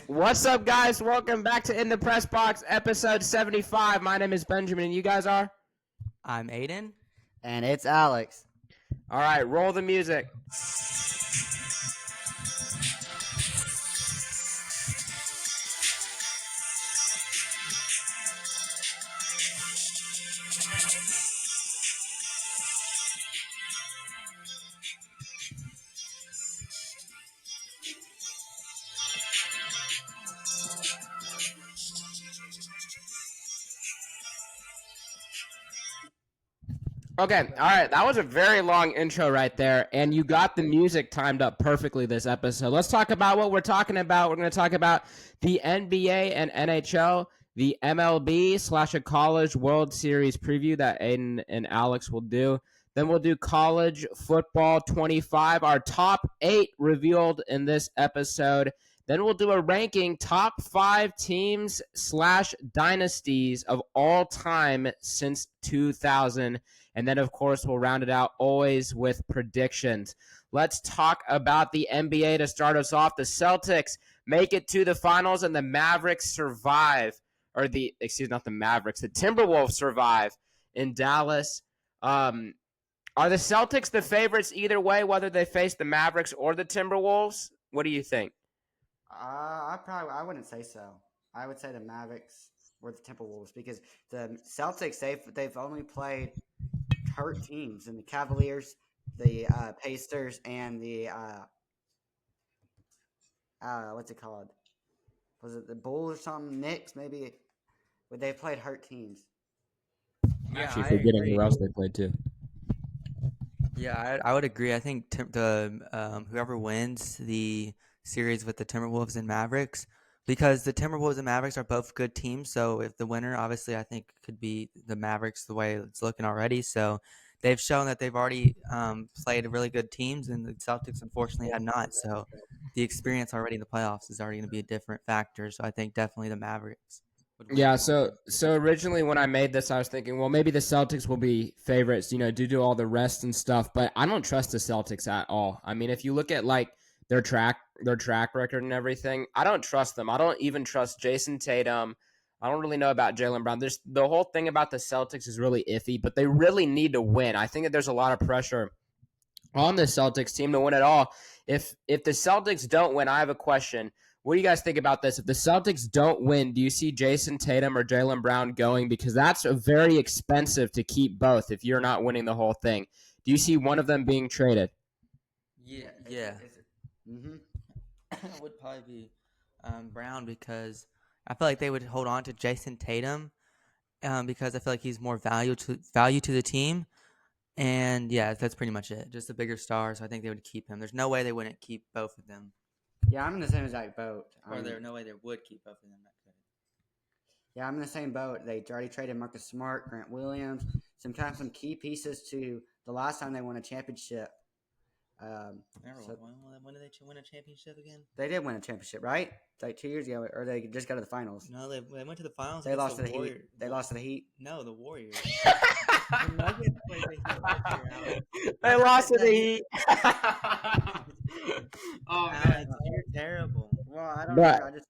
What's up, guys? Welcome back to In the Pressbox, episode 75. My name is Benjamin, and you guys are? I'm Aiden. And it's Alex. All right, roll the music. Okay, all right. That was a very long intro right there, and you got the music timed up perfectly this episode. Let's talk about what we're talking about. We're going to talk about the NBA and NHL, the MLB / a college World Series preview that Aiden and Alex will do. Then we'll do college football 25, our top 8 revealed in this episode. Then we'll do a ranking top 5 teams / dynasties of all time since 2000. And then, of course, we'll round it out always with predictions. Let's talk about the NBA to start us off. The Celtics make it to the finals, and the Mavericks survive. The Timberwolves survive in Dallas. Are the Celtics the favorites either way, whether they face the Mavericks or the Timberwolves? What do you think? I wouldn't say so. I would say the Mavericks or the Timberwolves because the Celtics they've only played hurt teams in the Cavaliers, the Pacers, and the what's it called? Was it the Bulls or something? Knicks maybe. But they played hurt teams. Yeah, Actually, forgetting who else they played too. Yeah, I would agree. I think whoever wins the series with the Timberwolves and Mavericks, because the Timberwolves and Mavericks are both good teams. So if the winner, obviously, I think could be the Mavericks the way it's looking already. So they've shown that they've already played really good teams, and the Celtics unfortunately have not. So the experience already in the playoffs is already going to be a different factor. So I think definitely the Mavericks would win. Yeah, so originally when I made this, I was thinking, well, maybe the Celtics will be favorites, due to all the rest and stuff. But I don't trust the Celtics at all. I mean, if you look at like their track record and everything, I don't trust them. I don't even trust Jason Tatum. I don't really know about Jaylen Brown. The whole thing about the Celtics is really iffy, but they really need to win. I think that there's a lot of pressure on the Celtics team to win it all. If the Celtics don't win, I have a question. What do you guys think about this? If the Celtics don't win, do you see Jason Tatum or Jaylen Brown going? Because that's very expensive to keep both if you're not winning the whole thing. Do you see one of them being traded? Yeah. It would probably be Brown because I feel like they would hold on to Jason Tatum because I feel like he's more value to the team. And yeah, that's pretty much it. Just a bigger star, so I think they would keep him. There's no way they wouldn't keep both of them. Yeah, I'm in the same exact boat. There's no way they would keep both of them. Yeah, I'm in the same boat. They already traded Marcus Smart, Grant Williams, some key pieces to the last time they won a championship. When did they win a championship again? They did win a championship, right? Like 2 years ago, or they just got to the finals. No, they went to the finals. They lost to the Heat. They lost to the Heat. No, the Warriors. They lost to the Heat. Oh man, you're terrible. Well, I don't know. I just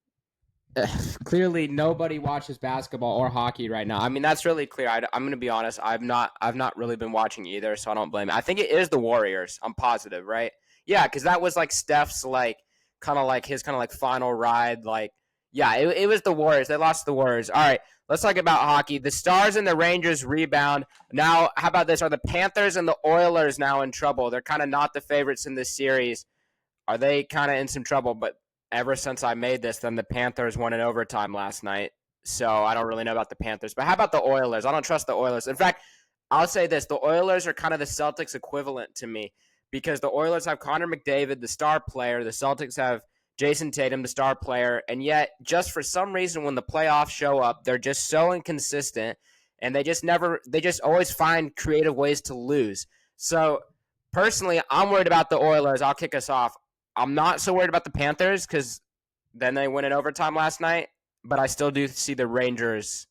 clearly nobody watches basketball or hockey right now. I mean, that's really clear. I'm going to be honest. I've not really been watching either, so I don't blame it. I think it is the Warriors. I'm positive, right? Yeah, because that was like Steph's kind of his final ride. It was the Warriors. They lost to the Warriors. All right, let's talk about hockey. The Stars and the Rangers rebound. Now, how about this? Are the Panthers and the Oilers now in trouble? They're kind of not the favorites in this series. Are they kind of in some trouble? But ever since I made this, then the Panthers won in overtime last night. So I don't really know about the Panthers. But how about the Oilers? I don't trust the Oilers. In fact, I'll say this. The Oilers are kind of the Celtics equivalent to me because the Oilers have Connor McDavid, the star player. The Celtics have Jason Tatum, the star player. And yet, just for some reason, when the playoffs show up, they're just so inconsistent. And they just always find creative ways to lose. So personally, I'm worried about the Oilers. I'll kick us off. I'm not so worried about the Panthers because then they win in overtime last night, but I still do see the Rangers.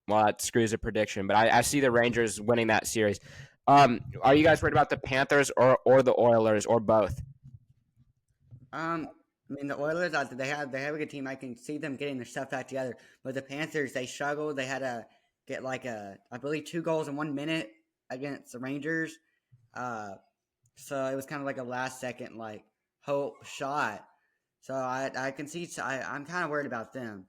Well, that screws a prediction, but I see the Rangers winning that series. Are you guys worried about the Panthers or the Oilers or both? I mean, the Oilers, they have a good team. I can see them getting their stuff back together. But the Panthers, they struggled. They had to get I believe 2 goals in 1 minute against the Rangers. Uh, so it was kind of like a last second hope shot. So I can see I'm kind of worried about them,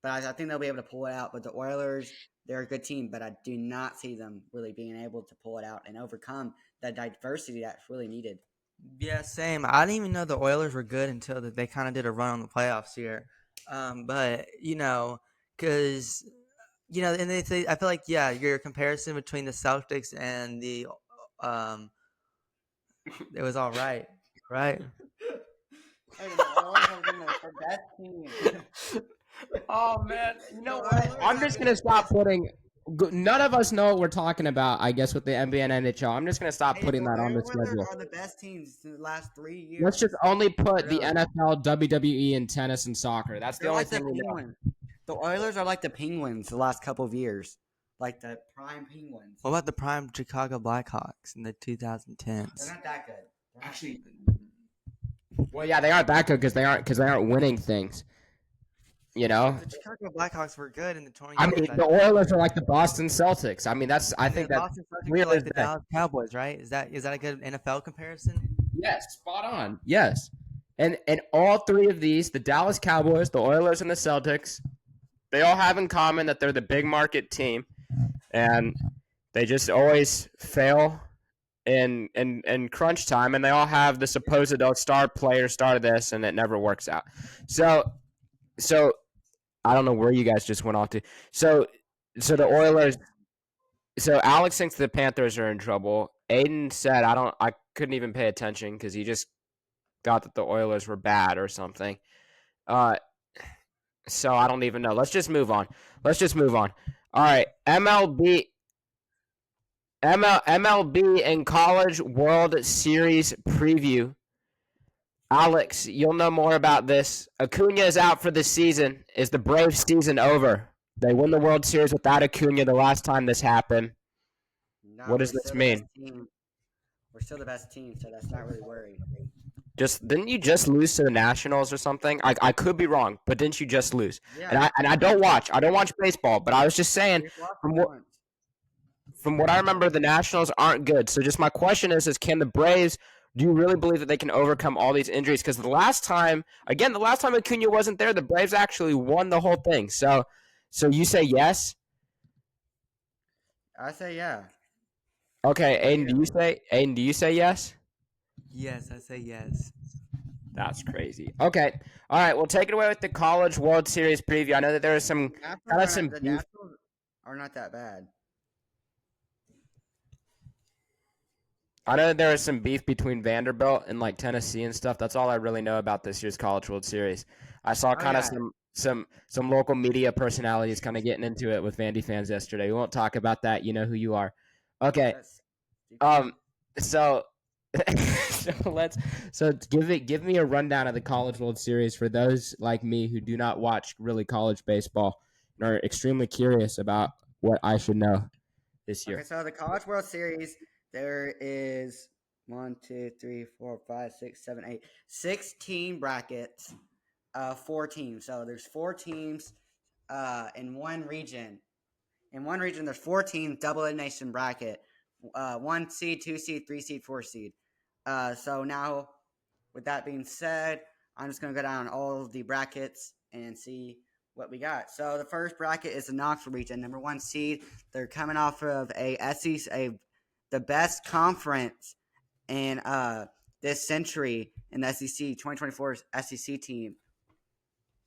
but I think they'll be able to pull it out. But the Oilers, they're a good team, but I do not see them really being able to pull it out and overcome that diversity that's really needed. Yeah, same. I didn't even know the Oilers were good until they kind of did a run on the playoffs here. But because and I feel like your comparison between the Celtics and the um, it was all right, right? Hey, the Oilers have been the best team. Oh man, you The know what? Oilers I'm have just been gonna the stop best. putting. None of us know what we're talking about. I guess with the NBA and NHL, I'm just gonna stop Hey, putting the that on the Oilers schedule. are the best teams in the last 3 years. Let's just only put the Really. NFL, WWE, and tennis and soccer. That's the They're only like the thing we know. Penguins. The Oilers are like the Penguins the last couple of years. Like the prime Penguins. What about the prime Chicago Blackhawks in the They're 2010s? not that good. Actually, well, yeah, they aren't that good because they aren't winning things. You know, The Chicago Blackhawks were good in the I 2010s. mean, the Oilers are like the Boston Celtics. I mean, I And the think that's Boston Celtics clear are as like the day. Dallas Cowboys, right? Is that a good NFL comparison? Yes, spot on. Yes, and all three of these, the Dallas Cowboys, the Oilers, and the Celtics, they all have in common that they're the big market team, and they just always fail in crunch time, and they all have the supposed star player, star this, and it never works out. So I don't know where you guys just went off to. So the Oilers. So Alex thinks the Panthers are in trouble. Aiden said I couldn't even pay attention because he just thought that the Oilers were bad or something. Uh, so I don't even know. Let's just move on. All right, MLB and College World Series preview. Alex, you'll know more about this. Acuna is out for the season. Is the Braves season over? They won the World Series without Acuna the last time this happened. No, What we're does this still the best mean? team. We're still the best team, so that's not really worried. Just didn't you just lose to the Nationals or something? I could be wrong, but didn't you just lose? Yeah. And I don't watch baseball, but I was just saying We've lost from what once. from what I remember, the Nationals aren't good. So just my question is can the Braves? Do you really believe that they can overcome all these injuries? Because the last time Acuna wasn't there, the Braves actually won the whole thing. So you say yes? I say yeah. Okay, Right here. Aiden, do you say yes? Yes, I say yes. That's crazy. Okay. All right. Well, take it away with the College World Series preview. I know that there is some The beef. Nationals are not that bad. I know that there is some beef between Vanderbilt and like Tennessee and stuff. That's all I really know about this year's College World Series. I saw Oh kind of yeah. some local media personalities kind of getting into it with Vandy fans yesterday. We won't talk about that. You know who you are. Okay. That's Um. So. Give me a rundown of the College World Series for those like me who do not watch really college baseball and are extremely curious about what I should know this Okay, year. so the College World Series, there is 1, 2, 3, 4, 5, 6, 7, 8, 16 brackets, 4 teams. So there's 4 teams in one region. In one region, there's 4 teams, double elimination bracket, 1 seed, 2 seed, 3 seed, 4 seed. So now, with that being said, I'm just going to go down all of the brackets and see what we got. So the first bracket is the Knoxville region, number 1 seed. They're coming off of the best conference in this century in the SEC, 2024 SEC team.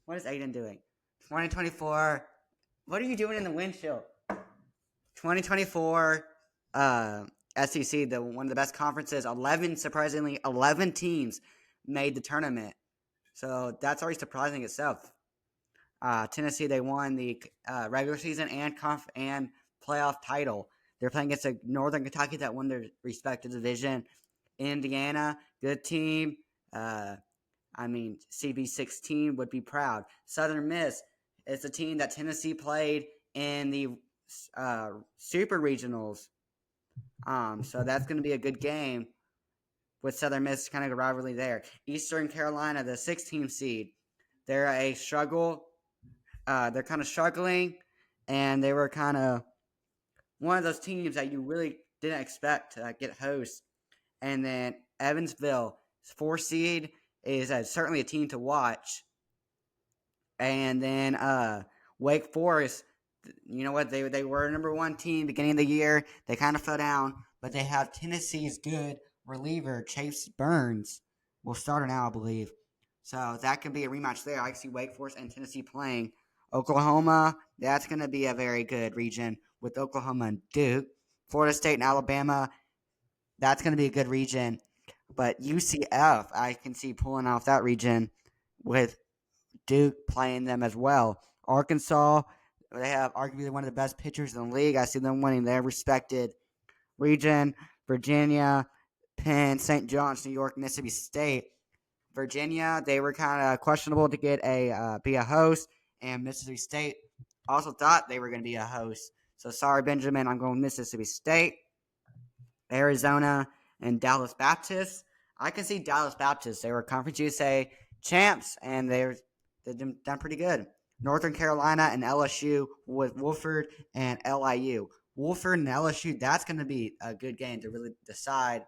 What is Aiden doing? 2024. What are you doing in the windshield? 2024 SEC, one of the best conferences. 11 teams made the tournament. So that's already surprising itself. Tennessee, they won the regular season and playoff title. They're playing against Northern Kentucky that won their respective division. Indiana, good team. CB16 would be proud. Southern Miss, it's a team that Tennessee played in the Super Regionals. So that's going to be a good game. with Southern Miss, kind of a rivalry there. Eastern Carolina, the 16th seed, they're a struggle. They're kind of struggling, and they were kind of one of those teams that you really didn't expect to get hosts. And then Evansville, 4 seed, is certainly a team to watch. And then Wake Forest, you know what? They were number 1 team beginning of the year. They kind of fell down, but they have Tennessee's good reliever, Chase Burns, will start now, I believe. So that could be a rematch there. I can see Wake Forest and Tennessee playing. Oklahoma, that's going to be a very good region with Oklahoma and Duke. Florida State and Alabama, that's going to be a good region. But UCF, I can see pulling off that region with Duke playing them as well. Arkansas, they have arguably one of the best pitchers in the league. I see them winning their respected region. Virginia, Penn, St. John's, New York, Mississippi State. Virginia, they were kind of questionable to get be a host, and Mississippi State also thought they were going to be a host. So sorry, Benjamin, I'm going Mississippi State. Arizona and Dallas Baptist. I can see Dallas Baptist. They were Conference USA champs, and they've done pretty good. Northern Carolina and LSU with Wofford and LIU. Wofford and LSU, that's going to be a good game to really decide.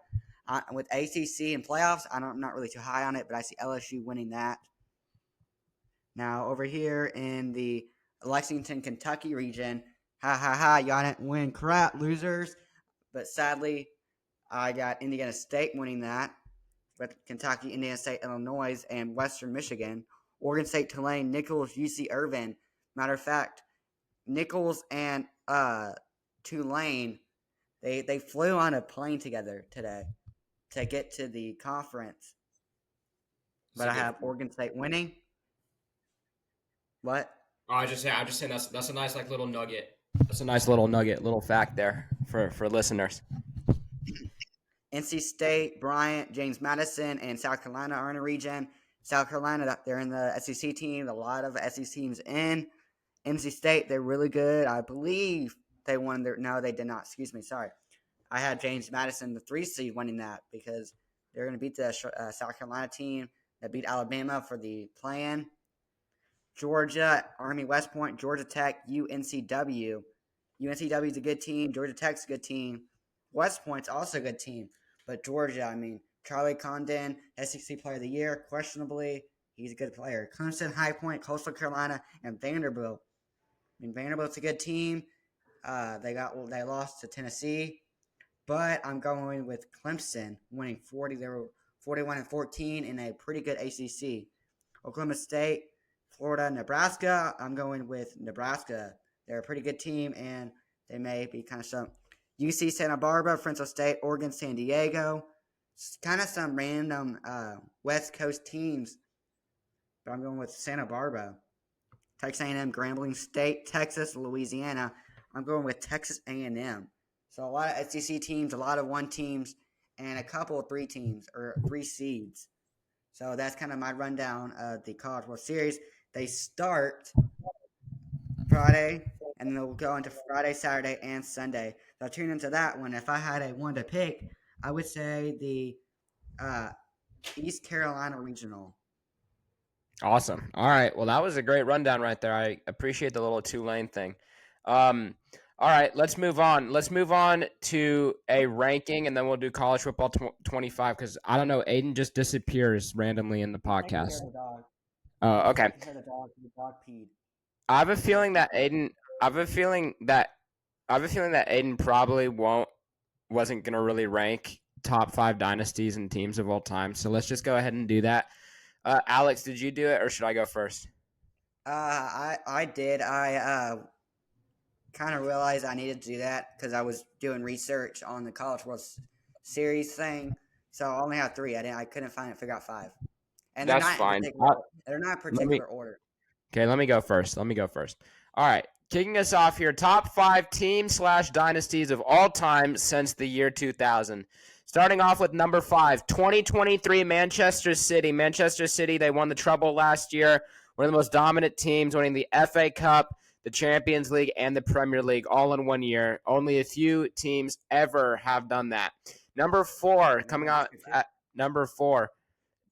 With ACC and playoffs, I'm not really too high on it, but I see LSU winning that. Now, over here in the Lexington, Kentucky region, y'all didn't win crap, losers. But sadly, I got Indiana State winning that with Kentucky, Indiana State, Illinois, and Western Michigan. Oregon State, Tulane, Nichols, UC Irvine. Matter of fact, Nichols and Tulane, they flew on a plane together today to get to the conference. But I have Oregon State winning. What? Oh, I'm just saying that's a nice little nugget. That's a nice little nugget, little fact there for listeners. NC State, Bryant, James Madison, and South Carolina are in a region. South Carolina, they're in the SEC team. A lot of SEC teams in. NC State, they're really good. I believe they won their – no, they did not. Excuse me. Sorry. I had James Madison, the 3 seed, winning that because they're going to beat the South Carolina team that beat Alabama for the play-in. Georgia, Army West Point, Georgia Tech, UNCW. UNCW is a good team. Georgia Tech's a good team. West Point's also a good team. But Georgia, I mean, Charlie Condon, SEC Player of the Year, questionably. He's a good player. Clemson, High Point, Coastal Carolina, and Vanderbilt. I mean, Vanderbilt's a good team. They lost to Tennessee. But I'm going with Clemson winning 40. They were 41-14 in a pretty good ACC. Oklahoma State, Florida, Nebraska. I'm going with Nebraska. They're a pretty good team, and they may be kind of some. UC Santa Barbara, Fresno State, Oregon, San Diego. It's kind of some random West Coast teams, but I'm going with Santa Barbara. Texas A&M, Grambling State, Texas, Louisiana. I'm going with Texas A&M. So a lot of SEC teams, a lot of 1 teams, and a couple of 3 teams or 3 seeds. So that's kind of my rundown of the College World Series. They start Friday, and then they'll go into Friday, Saturday, and Sunday. So I'll tune into that one. If I had a one to pick, I would say the East Carolina Regional. Awesome. All right. Well, that was a great rundown right there. I appreciate the little Tulane thing. All right, let's move on. Let's move on to a ranking, and then we'll do college football 25 because I don't know. Aiden just disappears randomly in the podcast. Oh, okay. The dog peed. I have a feeling that Aiden. I have a feeling that Aiden probably wasn't gonna really rank top 5 dynasties and teams of all time. So let's just go ahead and do that. Alex, did you do it, or should I go first? I did. I kind of realized I needed to do that because I was doing research on the College World Series thing. So I only have 3. I couldn't figure out 5. And that's fine. They're not in particular order. Okay, let me go first. All right, kicking us off here, top 5 teams / dynasties of all time since the year 2000. Starting off with number 5, 2023 Manchester City. Manchester City, they won the treble last year. One of the most dominant teams, winning the FA Cup, the Champions League, and the Premier League all in 1 year. Only a few teams ever have done that. Number 4, coming out at Number 4,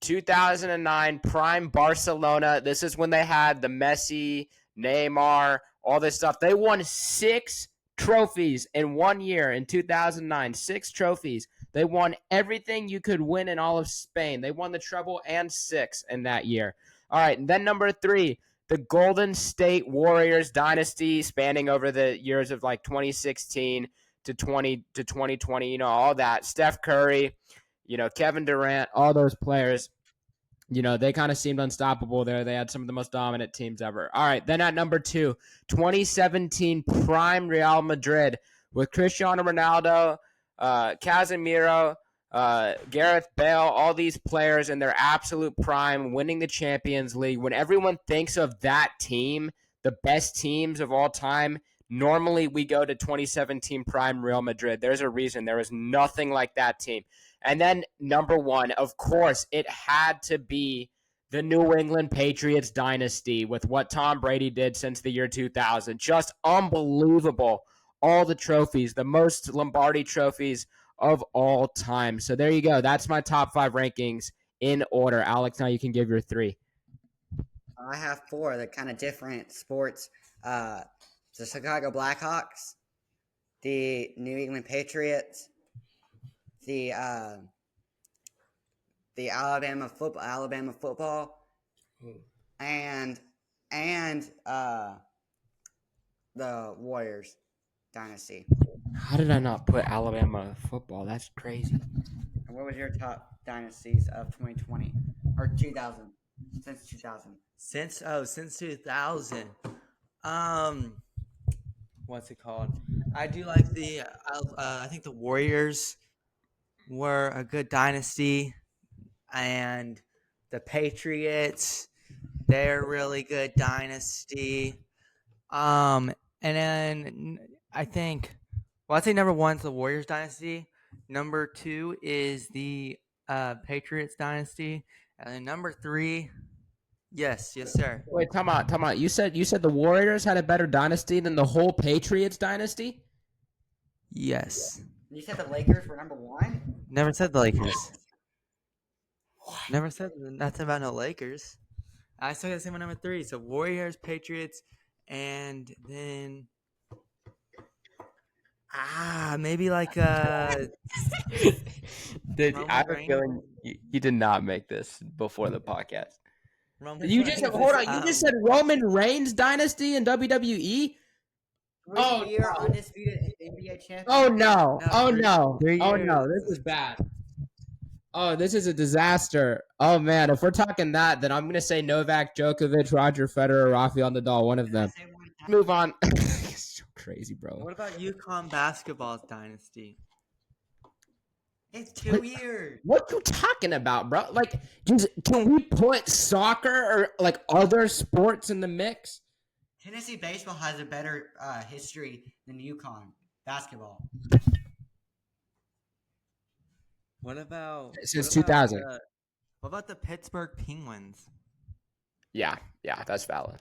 2009 prime Barcelona. This is when they had the Messi, Neymar, all this stuff. They won 6 trophies in 1 year in 2009. 6 trophies. They won everything you could win in all of Spain. They won the treble and 6 in that year. All right, and then number 3, the Golden State Warriors dynasty spanning over the years of like 2016 to 2020, all that. Steph Curry, Kevin Durant, all those players. They kind of seemed unstoppable there. They had some of the most dominant teams ever. All right, then at number 2, 2017 prime Real Madrid with Cristiano Ronaldo, Casemiro, Gareth Bale, all these players in their absolute prime, winning the Champions League. When everyone thinks of that team, the best teams of all time, normally we go to 2017 prime Real Madrid. There's a reason. There was nothing like that team. And then number 1, of course, it had to be the New England Patriots dynasty with what Tom Brady did since the year 2000. Just unbelievable. All the trophies, the most Lombardi trophies of all time. So there you go. That's my top 5 rankings in order. Alex, now you can give your 3. I have 4 that kind of different sports. The Chicago Blackhawks, the New England Patriots, the Alabama football, and the Warriors dynasty. How did I not put Alabama football? That's crazy. And what was your top dynasties of 2020 or 2000? Since 2000. Since 2000. What's it called? I do like I think the Warriors were a good dynasty, and the Patriots, they're a really good dynasty. And then I'd say number 1 is the Warriors dynasty. Number 2 is the Patriots dynasty, and then number 3, yes, sir. Wait, time out. You said the Warriors had a better dynasty than the whole Patriots dynasty? Yes. You said the Lakers were number 1? Never said the Lakers. Never said nothing about no Lakers. I still got the same one number 3. So Warriors, Patriots, and then maybe like Dude, I have a feeling you did not make this before the podcast. You just said Roman Reigns dynasty in WWE? 3-year undisputed NBA champion. Oh no! No, 3 Oh years. no! This is bad. Oh, this is a disaster. Oh man, if we're talking that, then I'm gonna say Novak Djokovic, Roger Federer, Rafael Nadal, one of them. Move on. It's so crazy, bro. What about UConn basketball's dynasty? It's 2 years. What you talking about, bro? Like, can we put soccer or like other sports in the mix? Tennessee baseball has a better history than UConn basketball. What about Since 2000? What about the Pittsburgh Penguins? Yeah, that's valid.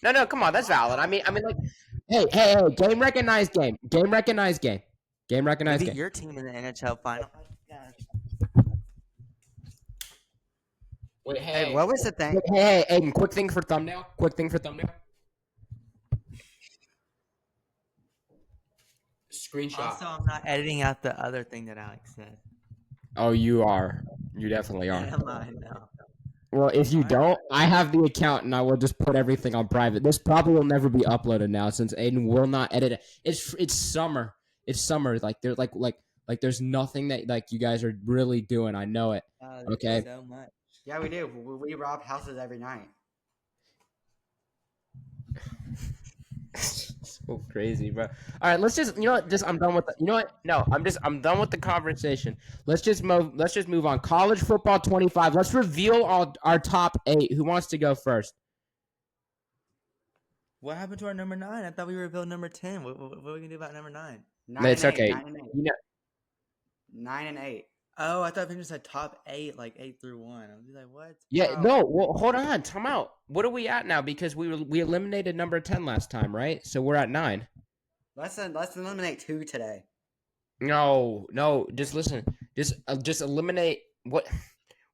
No, come on, that's valid. I mean, like, hey, game recognized game. Maybe your team in the NHL final. Wait, Hey, what was the thing? Hey, Aiden, quick thing for thumbnail. Screenshot. Also, I'm not editing out the other thing that Alex said. Oh, you are. You definitely are. Am I now? Well, if you don't, I have the account and I will just put everything on private. This probably will never be uploaded now since Aiden will not edit it. It's summer. It's summer. Like there's like there's nothing that like you guys are really doing. I know it. Okay. So much. Yeah, we do. We rob houses every night. So crazy, bro. All right, let's just I'm done with I'm done with the conversation. Let's just move on. College football 25. Let's reveal our top 8. Who wants to go first? What happened to our number 9? I thought we revealed number 10. What are we gonna do about number 9? It's okay. 9 and 8. Oh, I thought we just said top 8, like 8 through 1. I was like, what? Yeah, no. Well, hold on. Time out. What are we at now? Because we eliminated number 10 last time, right? So we're at 9. Let's eliminate 2 today. No. Just listen. Just eliminate what?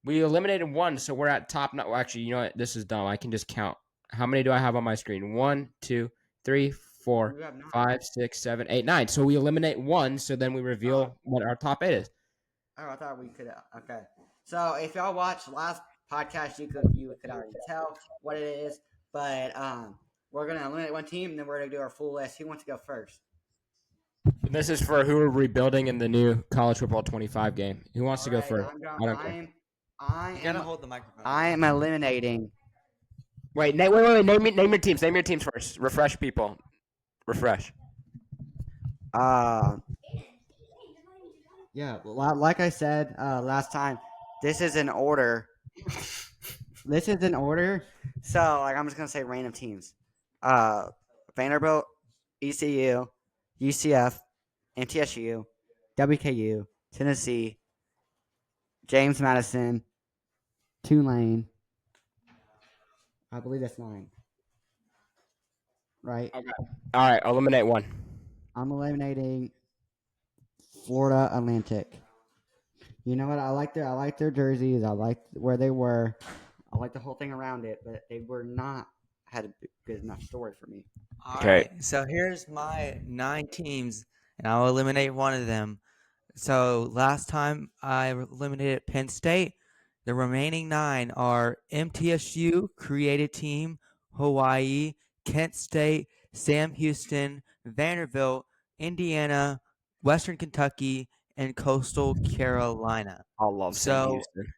We eliminated one, so we're at top. Well, actually, you know what? This is dumb. I can just count. How many do I have on my screen? 1, 2, 3, 4, You have 9. 5, 6, 7, 8, 9. So we eliminate one, so then we reveal what our top 8 is. Oh, I thought we could. Okay. So if y'all watched last podcast, you could already tell what it is. But we're gonna eliminate one team, and then we're gonna do our full list. Who wants to go first? This is for who are rebuilding in the new college football 25 game. Who wants to go first? I don't care. You gotta hold the microphone. I am eliminating. Wait. Name your teams. Name your teams first. Refresh people. Refresh. Yeah, like I said last time, this is in order. This is in order. So, like, I'm just gonna say random teams: Vanderbilt, ECU, UCF, MTSU, WKU, Tennessee, James Madison, Tulane. I believe that's 9. Right. Okay. All right. Eliminate one. I'm eliminating Florida Atlantic. You know what? I like their jerseys. I like where they were. I like the whole thing around it, but they were not had a good enough story for me. Okay. Alright, so here's my 9 teams, and I'll eliminate one of them. So last time I eliminated Penn State. The remaining 9 are MTSU, Creative Team, Hawaii, Kent State, Sam Houston, Vanderbilt, Indiana, Western Kentucky, and Coastal Carolina. I love Sam So Houston.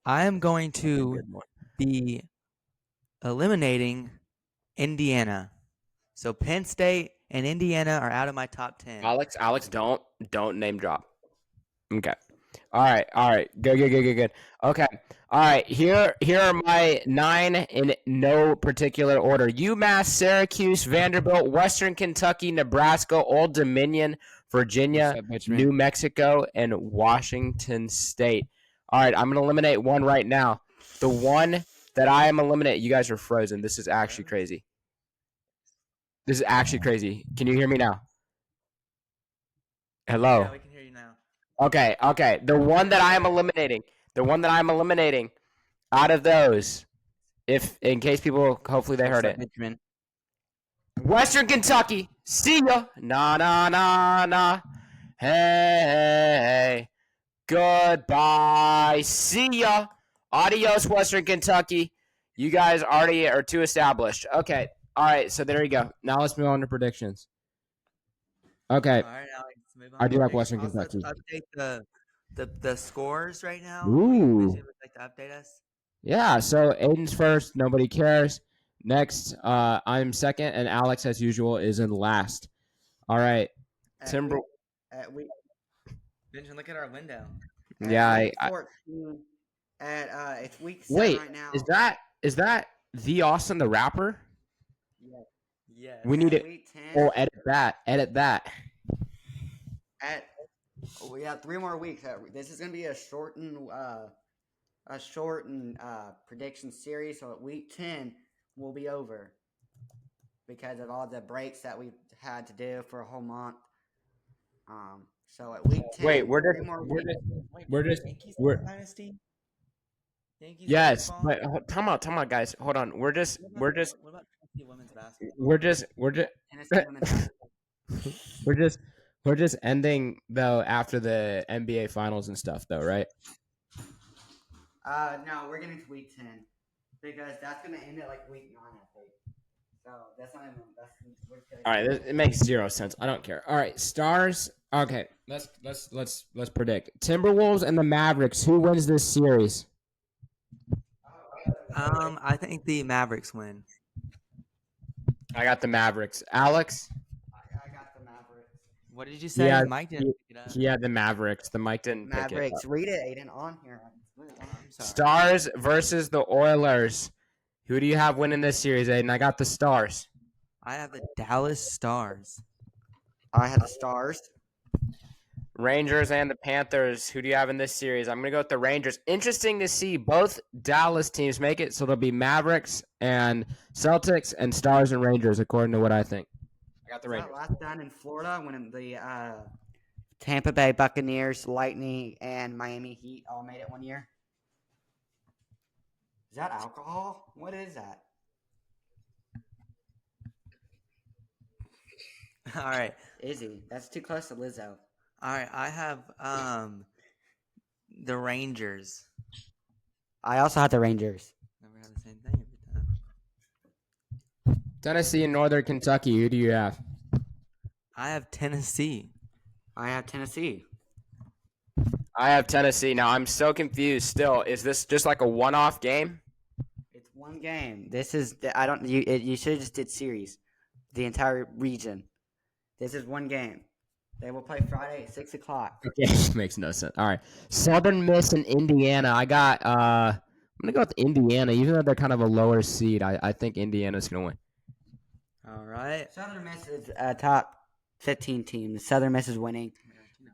I am going That's a to good one. be eliminating Indiana. So Penn State and Indiana are out of my top 10. Alex, don't name drop. Okay. All right. Good. Okay. All right. Here are my 9 in no particular order: UMass, Syracuse, Vanderbilt, Western Kentucky, Nebraska, Old Dominion, Virginia, New Mexico, and Washington State. All right. I'm gonna eliminate one right now. The one that I am eliminating. You guys are frozen. This is actually crazy. Can you hear me now? Hello. Yeah, we can hear you now. Okay. The one that I am eliminating out of those, if in case people hopefully they heard it. Benjamin. Western Kentucky. See ya. Na. Hey. Goodbye. See ya. Adios, Western Kentucky. You guys already are too established. Okay. All right. So there you go. Now let's move on to predictions. Okay. All right, Alex, move on I to do like predictions. Western Also, Kentucky. update the scores right now. Ooh. Benjamin would like to update us. Yeah, so Aiden's first. Nobody cares. Next, I'm second, and Alex, as usual, is in last. All right, Timber. Benjamin, look at our window. Yeah, week 14, it's week 7 wait. right now. Is that the Austin the rapper? Yes. We need it. Week 10. Oh, edit that. We have 3 more weeks. This is gonna be a shortened prediction series. So at week 10 will be over because of all the breaks that we've had to do for a whole month. So at week 10, Wait, we're Dynasty. Yankees yes, baseball? but time out, guys. Hold on. What about Tennessee women's basketball? We're just ending though after the NBA finals and stuff though, right? No, we're getting to week 10 because that's gonna end at like week 9, I think. So that's not even. All right, it makes 0 sense. I don't care. All right, Stars. Okay, let's predict Timberwolves and the Mavericks. Who wins this series? I think the Mavericks win. I got the Mavericks. Alex. I got the Mavericks. What did you say? Yeah, Mike didn't pick it up. He had the Mavericks. The mic didn't pick it Mavericks. up. Read it, Aiden, on here. I'm sorry. Stars versus the Oilers. Who do you have winning this series, Aiden? I got the Stars. I have the Dallas Stars. I have the Stars. Rangers and the Panthers. Who do you have in this series? I'm going to go with the Rangers. Interesting to see both Dallas teams make it. So there'll be Mavericks and Celtics and Stars and Rangers, according to what I think. I got the Rangers. Last down in Florida when the Tampa Bay Buccaneers, Lightning, and Miami Heat all made it one year. Is that alcohol? What is that? All right. Izzy, that's too close to Lizzo. All right. I have the Rangers. I also have the Rangers. Never have the same thing every time. Tennessee and Northern Kentucky. Who do you have? I have Tennessee. I have Tennessee. I have Tennessee. Now I'm so confused. Still, is this just like a one-off game? It's one game. This is I don't you should have just did series, the entire region. This is one game. They will play Friday at 6:00. Okay, makes no sense. All right, Southern Miss and Indiana. I got. I'm gonna go with Indiana, even though they're kind of a lower seed. I think Indiana's gonna win. All right. Southern Miss is a top 15 team. The Southern Miss is winning.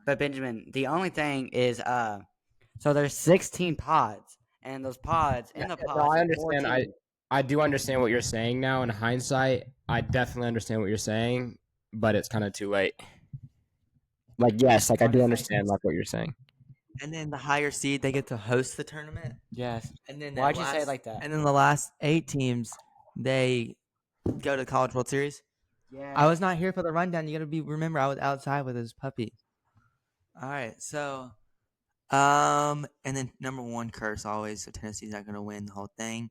But Benjamin, the only thing is, so there's 16 pods, and those pods in the pods. No, I are understand. 14. I do understand what you're saying now. In hindsight, I definitely understand what you're saying, but it's kind of too late. Like yes, like I do understand like what you're saying. And then the higher seed, they get to host the tournament. Yes. And then Why'd you say it like that? And then the last 8 teams, they go to the College World Series. Yeah. I was not here for the rundown. You gotta remember I was outside with his puppy. All right, so and then number 1 curse always. So Tennessee's not gonna win the whole thing,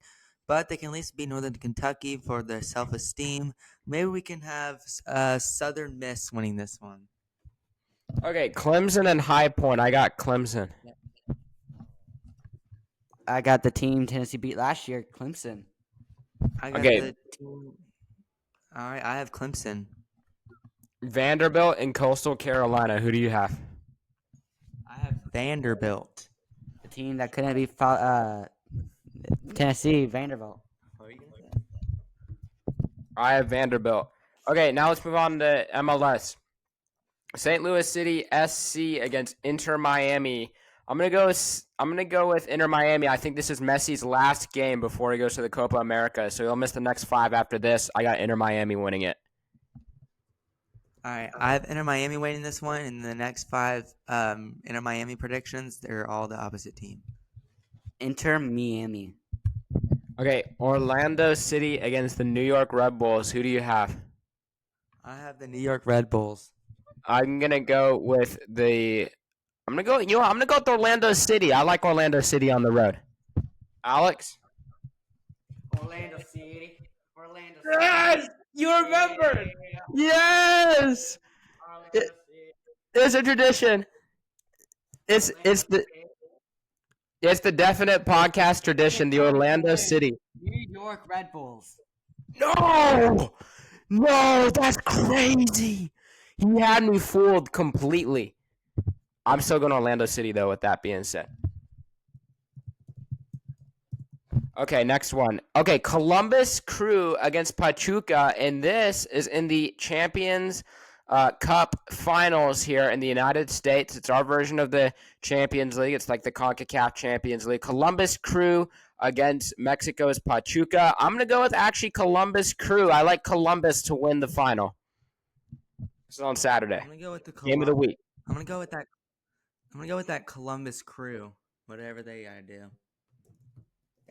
but they can at least beat Northern Kentucky for their self-esteem. Maybe we can have Southern Miss winning this one. Okay, Clemson and High Point. I got Clemson. I got the team Tennessee beat last year, Clemson. I got Okay. the team. All right, I have Clemson. Vanderbilt and Coastal Carolina. Who do you have? I have Vanderbilt. The team that couldn't be Tennessee, Vanderbilt. I have Vanderbilt. Okay, now let's move on to MLS. St. Louis City SC against Inter Miami. I'm gonna go with Inter Miami. I think this is Messi's last game before he goes to the Copa America, so he'll miss the next 5 after this. I got Inter Miami winning it. All right, I have Inter Miami winning this one, and the next 5 Inter Miami predictions, they're all the opposite team. Inter Miami. Okay, Orlando City against the New York Red Bulls. Who do you have? I have the New York Red Bulls. I'm gonna go with I'm gonna go with Orlando City. I like Orlando City on the road. Alex? Orlando City. Yes! You remembered! Yes! It's a tradition. It's the definite podcast tradition, the Orlando City. New York Red Bulls. No! No, that's crazy. He had me fooled completely. I'm still going to Orlando City, though, with that being said. Okay, next one. Okay, Columbus Crew against Pachuca, and this is in the Champions Cup finals here in the United States. It's our version of the Champions League. It's like the CONCACAF Champions League. Columbus Crew against Mexico's Pachuca. I'm going to go with actually Columbus Crew. I like Columbus to win the final. This is on Saturday. I'm gonna go with the Game of the week. I'm gonna go with that Columbus Crew. Whatever they gotta do.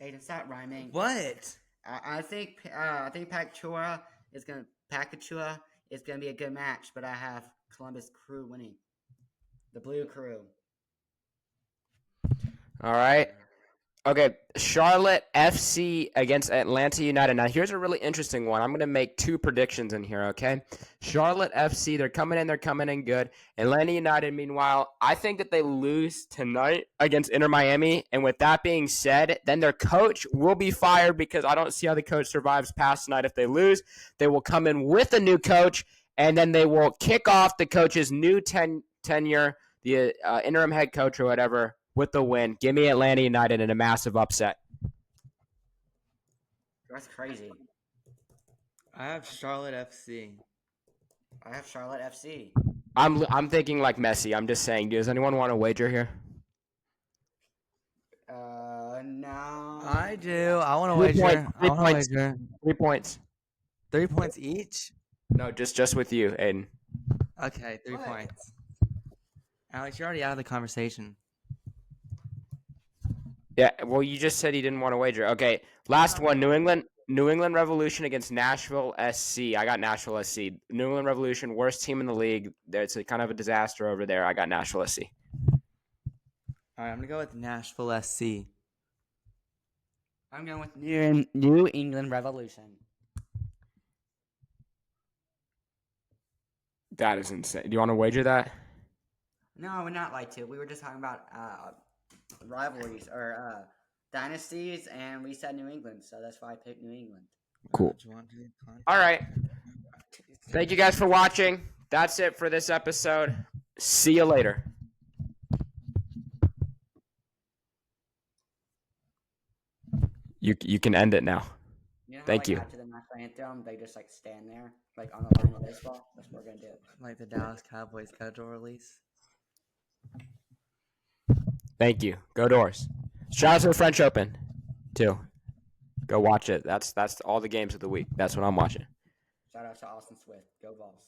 Aiden, stop rhyming. What? I think Pacachua is gonna be a good match, but I have Columbus Crew winning. The Blue Crew. All right. Okay, Charlotte FC against Atlanta United. Now, here's a really interesting one. I'm going to make 2 predictions in here, okay? Charlotte FC, they're coming in good. Atlanta United, meanwhile, I think that they lose tonight against Inter Miami. And with that being said, then their coach will be fired because I don't see how the coach survives past tonight if they lose. They will come in with a new coach, and then they will kick off the coach's new tenure, the interim head coach or whatever, with the win. Give me Atlanta United in a massive upset. That's crazy. I have Charlotte FC. I have Charlotte FC. I'm thinking like Messi. I'm just saying. Does anyone want to wager here? No. I do. I want to 3 wager. points. I want to wager. 3 points. 3 points each. No, just with you, Aiden. Okay, 3 What? points. Alex, you're already out of the conversation. Yeah, well, you just said he didn't want to wager. Okay, last No, one. no. New England Revolution against Nashville SC. I got Nashville SC. New England Revolution, worst team in the league. It's a kind of a disaster over there. I got Nashville SC. All right, I'm gonna go with Nashville SC. I'm going with New England Revolution. That is insane. Do you want to wager that? No, we're not like to. We were just talking about rivalries or dynasties, and we said New England, so that's why I picked New England. Cool. Do you want to do All right. Thank you guys for watching. That's it for this episode. See you later. You can end it now. You know how, Thank you. After the national anthem, they just stand there, like on the line of baseball. That's what we're gonna do. Like the Dallas Cowboys schedule release. Thank you. Go Doors. Shout out to the French Open, too. Go watch it. That's all the games of the week. That's what I'm watching. Shout out to Austin Swift. Go Vols.